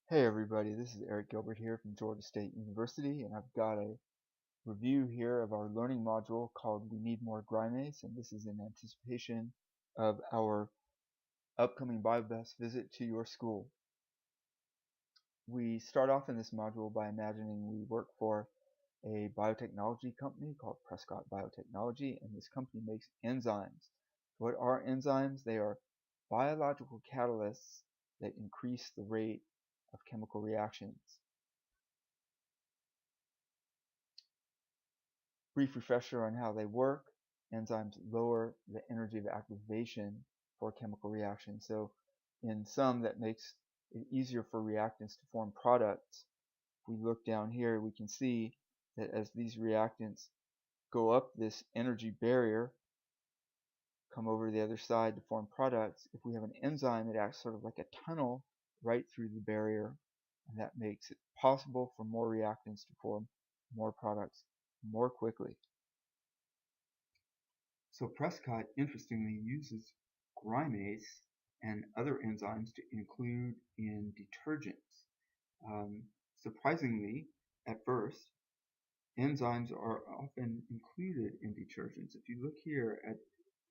Hey everybody, this is Eric Gilbert here from Georgia State University, and I've got a review here of our learning module called We Need More Grimase, and this is in anticipation of our upcoming BioBest visit to your school. We start off in this module by imagining we work for a biotechnology company called Prescott Biotechnology, and this company makes enzymes. What are enzymes? They are biological catalysts that increase the rate of chemical reactions. Brief refresher on how they work. Enzymes lower the energy of activation for chemical reactions. So in some, that makes it easier for reactants to form products. If we look down here, we can see that as these reactants go up this energy barrier, come over to the other side to form products, if we have an enzyme, it acts sort of like a tunnel right through the barrier, and that makes it possible for more reactants to form more products more quickly. So Prescott interestingly uses Grimase and other enzymes to include in detergents. Surprisingly, at first, enzymes are often included in detergents. If you look here at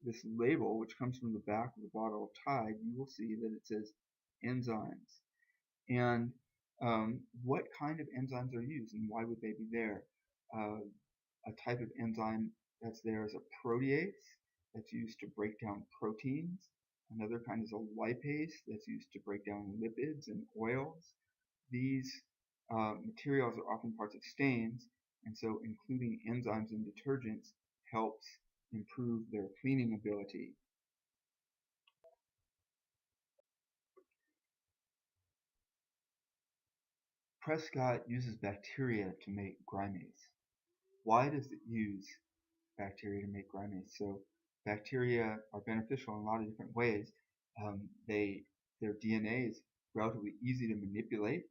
this label, which comes from the back of the bottle of Tide, you will see that it says enzymes. And what kind of enzymes are used and why would they be there? A type of enzyme that's there is a protease that's used to break down proteins. Another kind is a lipase that's used to break down lipids and oils. These materials are often parts of stains, and so including enzymes in detergents helps improve their cleaning ability. Prescott uses bacteria to make Grimase. Why does it use bacteria to make Grimase? So bacteria are beneficial in a lot of different ways. Their DNA is relatively easy to manipulate,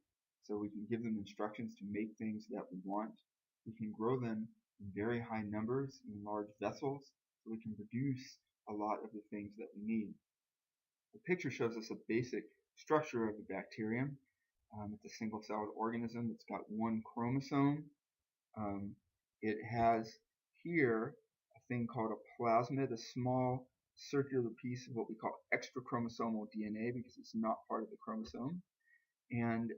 so we can give them instructions to make things that we want. We can grow them in very high numbers in large vessels, so we can produce a lot of the things that we need. The picture shows us a basic structure of the bacterium. It's a single-celled organism. It's got one chromosome. It has here a thing called a plasmid, a small circular piece of what we call extrachromosomal DNA because it's not part of the chromosome. And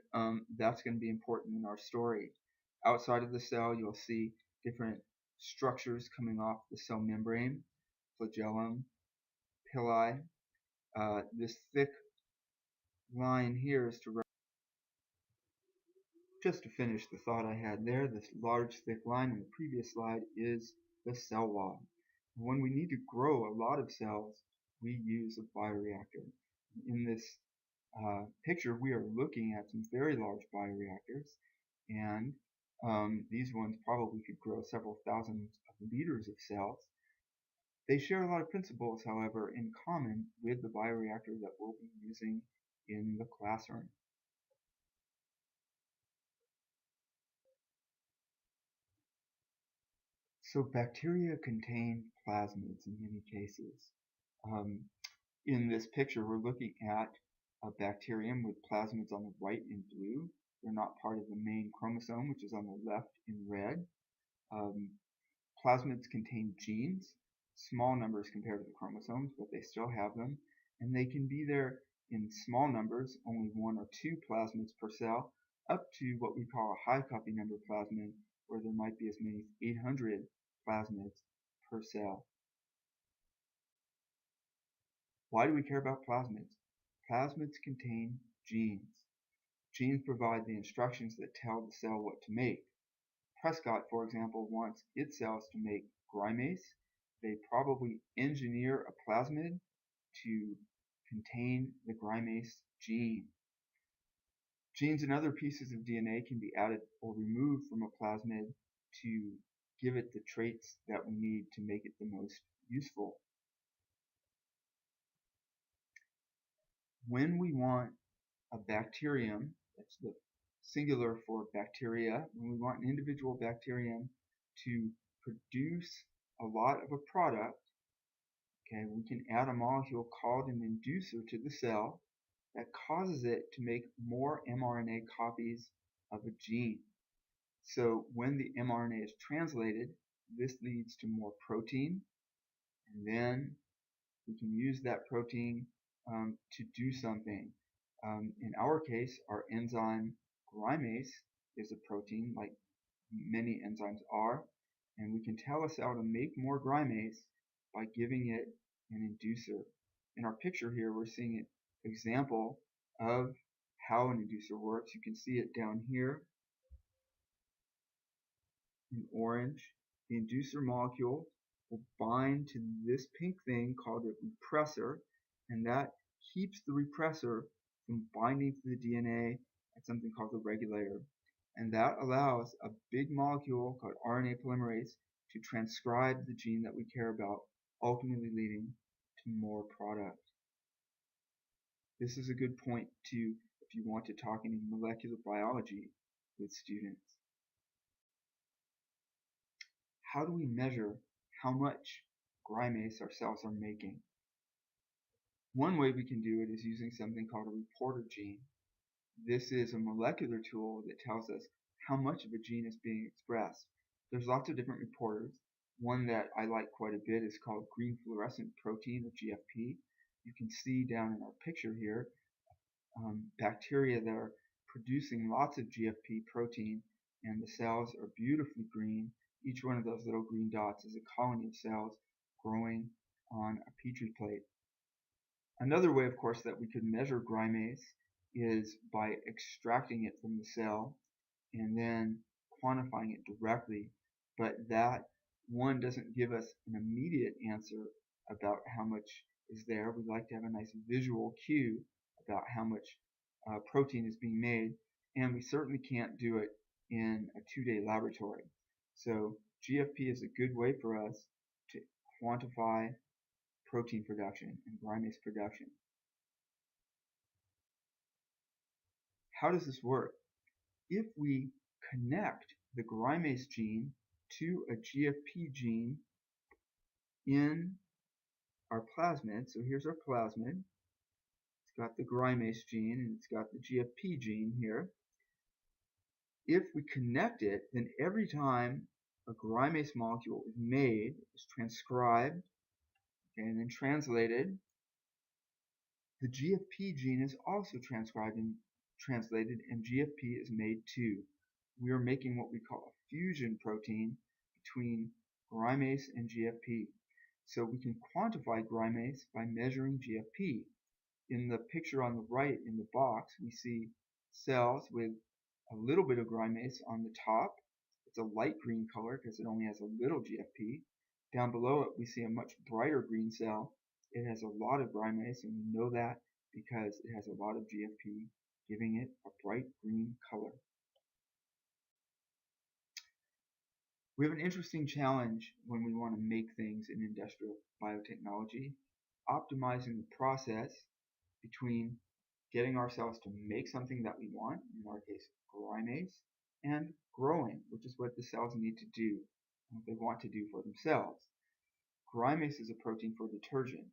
that's going to be important in our story. Outside of the cell, you'll see different structures coming off the cell membrane, flagellum, pili. This thick line here is to just to finish the thought I had there, this large thick line in the previous slide is the cell wall. When we need to grow a lot of cells, we use a bioreactor. In this picture, we are looking at some very large bioreactors, and these ones probably could grow several thousands of liters of cells. They share a lot of principles, however, in common with the bioreactor that we'll be using in the classroom. So bacteria contain plasmids in many cases. In this picture, we're looking at a bacterium with plasmids on the right in blue. They're not part of the main chromosome, which is on the left in red. Plasmids contain genes, small numbers compared to the chromosomes, but they still have them. And they can be there in small numbers, only 1 or 2 plasmids per cell, up to what we call a high copy number plasmid, where there might be as many as 800 plasmids per cell. Why do we care about plasmids? Plasmids contain genes. Genes provide the instructions that tell the cell what to make. Prescott, for example, wants its cells to make Grimase. They probably engineer a plasmid to contain the Grimase gene. Genes and other pieces of DNA can be added or removed from a plasmid to give it the traits that we need to make it the most useful. When we want a bacterium, that's the singular for bacteria, when we want an individual bacterium to produce a lot of a product, okay, we can add a molecule called an inducer to the cell that causes it to make more mRNA copies of a gene. So when the mRNA is translated, this leads to more protein, and then we can use that protein to do something. In our case, our enzyme Grimase is a protein, like many enzymes are, and we can tell a cell to make more Grimase by giving it an inducer. In our picture here, we're seeing an example of how an inducer works. You can see it down here in orange. The inducer molecule will bind to this pink thing called a repressor, and that keeps the repressor from binding to the DNA at something called the regulator. And that allows a big molecule called RNA polymerase to transcribe the gene that we care about, ultimately leading to more product. This is a good point too if you want to talk any molecular biology with students. How do we measure how much Grimase our cells are making? One way we can do it is using something called a reporter gene. This is a molecular tool that tells us how much of a gene is being expressed. There's lots of different reporters. One that I like quite a bit is called green fluorescent protein, or GFP. You can see down in our picture here bacteria that are producing lots of GFP protein, and the cells are beautifully green. Each one of those little green dots is a colony of cells growing on a petri plate. Another way, of course, that we could measure Grimase is by extracting it from the cell and then quantifying it directly, but that one doesn't give us an immediate answer about how much is there. We like to have a nice visual cue about how much protein is being made, and we certainly can't do it in a 2-day laboratory. So GFP is a good way for us to quantify protein production and Grimase production. How does this work? If we connect the Grimase gene to a GFP gene in our plasmid, so here's our plasmid, it's got the Grimase gene and it's got the GFP gene here. If we connect it, then every time a Grimase molecule is made, is transcribed, and then translated, the GFP gene is also transcribed and translated, and GFP is made too. We are making what we call a fusion protein between Grimase and GFP. So we can quantify Grimase by measuring GFP. In the picture on the right in the box, we see cells with a little bit of Grimase on the top. It's a light green color because it only has a little GFP. Down below it, we see a much brighter green cell. It has a lot of Grimase, and we know that because it has a lot of GFP, giving it a bright green color. We have an interesting challenge when we want to make things in industrial biotechnology, optimizing the process between getting ourselves to make something that we want, in our case Grimase, and growing, which is what the cells need to do, what they want to do for themselves. Grimase is a protein for detergent.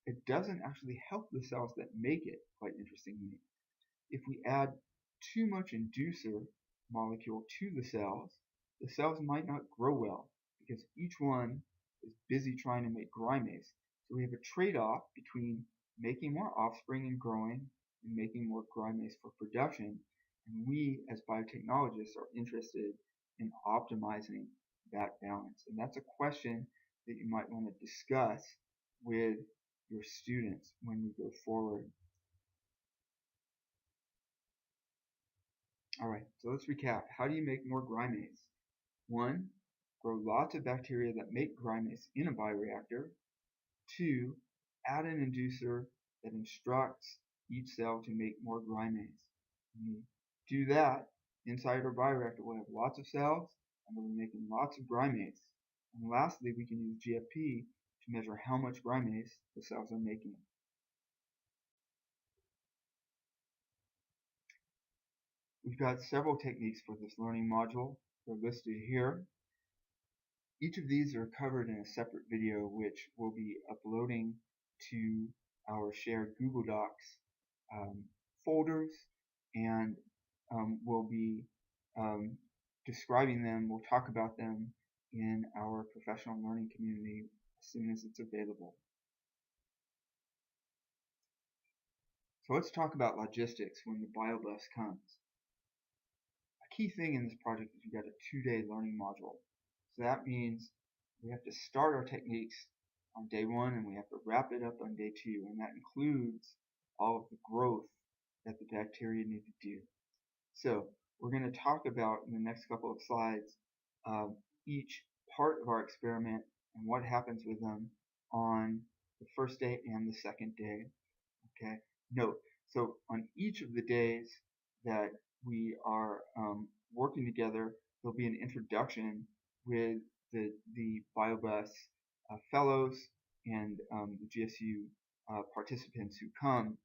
It doesn't actually help the cells that make it, quite interestingly. If we add too much inducer molecule to the cells might not grow well because each one is busy trying to make Grimase. So we have a trade-off between making more offspring and growing and making more Grimase for production. And we, as biotechnologists, are interested in optimizing that balance. And that's a question that you might want to discuss with your students when we go forward. Alright, so let's recap. How do you make more Grimase? 1. Grow lots of bacteria that make Grimase in a bioreactor. 2. Add an inducer that instructs each cell to make more Grimase. When we do that, inside our bioreactor we'll have lots of cells and we'll be making lots of Grimase. And lastly, we can use GFP to measure how much Grimase the cells are making. We've got several techniques for this learning module. They're listed here. Each of these are covered in a separate video which we'll be uploading to our shared Google Docs folders, and we'll be describing them. We'll talk about them in our professional learning community as soon as it's available. So let's talk about logistics when the BioBus comes. A key thing in this project is we've got a 2-day learning module. So that means we have to start our techniques on day 1 and we have to wrap it up on day 2, and that includes all of the growth that the bacteria need to do. So we're going to talk about in the next couple of slides each part of our experiment and what happens with them on the first day and the second day. Okay. Note, so on each of the days that we are working together, there'll be an introduction with the BioBus fellows and the GSU participants who come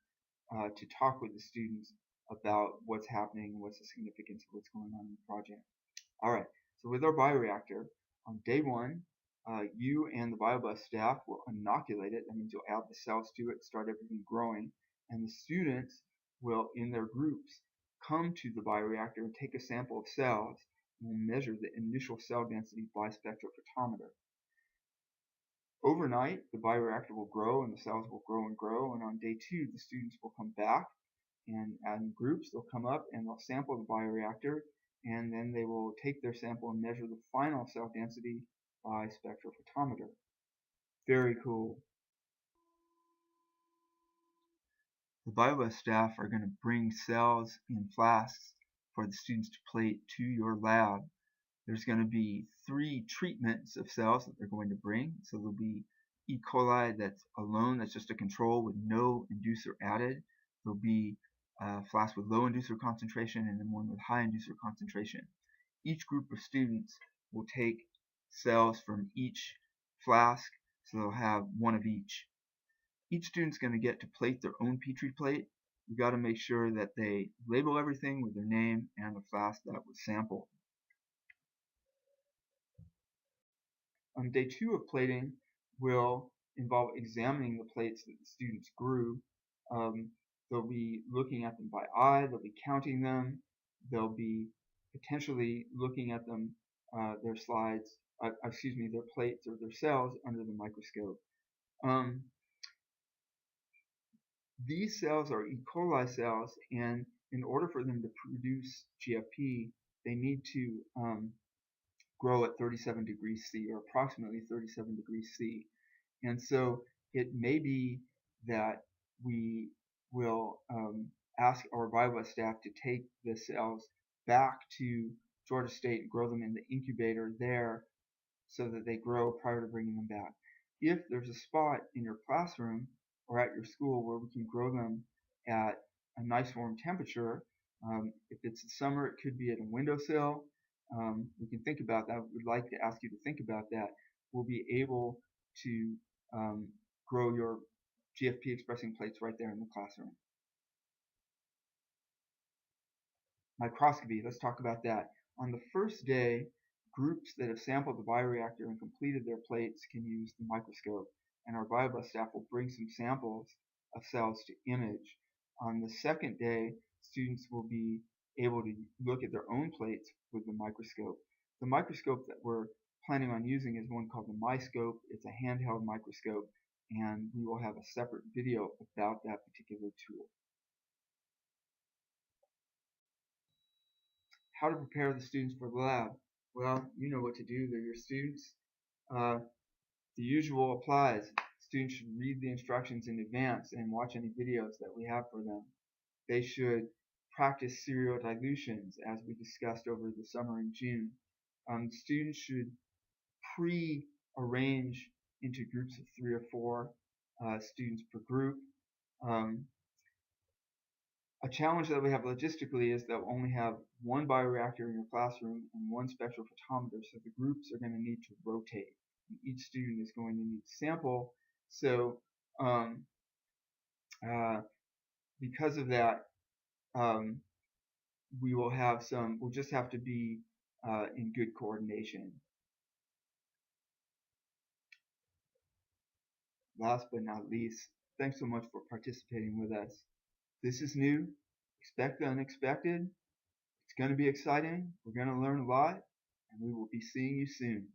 to talk with the students about what's happening, what's the significance of what's going on in the project. Alright, so with our bioreactor, on day 1, you and the BioBus staff will inoculate it. That means you'll add the cells to it, start everything growing, and the students will, in their groups, come to the bioreactor and take a sample of cells and measure the initial cell density by spectrophotometer. Overnight, the bioreactor will grow and the cells will grow and grow, and on day 2, the students will come back, and in groups, they'll come up and they'll sample the bioreactor, and then they will take their sample and measure the final cell density by spectrophotometer. Very cool. The BioBus staff are going to bring cells in flasks for the students to plate to your lab. There's going to be 3 treatments of cells that they're going to bring. So there'll be E. coli that's alone, that's just a control with no inducer added. There'll be a flask with low inducer concentration and then one with high inducer concentration. Each group of students will take cells from each flask, so they'll have one of each. Each student's going to get to plate their own Petri plate. You've got to make sure that they label everything with their name and the flask that was sampled. On day 2 of plating will involve examining the plates that the students grew. They'll be looking at them by eye, they'll be counting them, they'll be potentially looking at them, their plates or their cells under the microscope. These cells are E. coli cells, and in order for them to produce GFP, they need to grow at 37 degrees C, or approximately 37 degrees C. And so it may be that we will ask our BioBus staff to take the cells back to Georgia State and grow them in the incubator there so that they grow prior to bringing them back. If there's a spot in your classroom or at your school where we can grow them at a nice warm temperature, if it's the summer, it could be at a windowsill. We can think about that. We'd like to ask you to think about that. We'll be able to grow your GFP expressing plates right there in the classroom. Microscopy, let's talk about that. On the first day, groups that have sampled the bioreactor and completed their plates can use the microscope, and our BioBus staff will bring some samples of cells to image. On the second day, students will be able to look at their own plates with the microscope. The microscope that we're planning on using is one called the MyScope. It's a handheld microscope, and we will have a separate video about that particular tool. How to prepare the students for the lab? Well, you know what to do. They're your students. The usual applies. Students should read the instructions in advance and watch any videos that we have for them. They should practice serial dilutions as we discussed over the summer in June. Students should pre-arrange into groups of 3 or 4 students per group. A challenge that we have logistically is that we only have one bioreactor in your classroom and one spectrophotometer, so the groups are going to need to rotate. And each student is going to need to sample, so because of that, we'll just have to be in good coordination. Last but not least, thanks so much for participating with us. This is new. Expect the unexpected. It's going to be exciting. We're going to learn a lot, and we will be seeing you soon.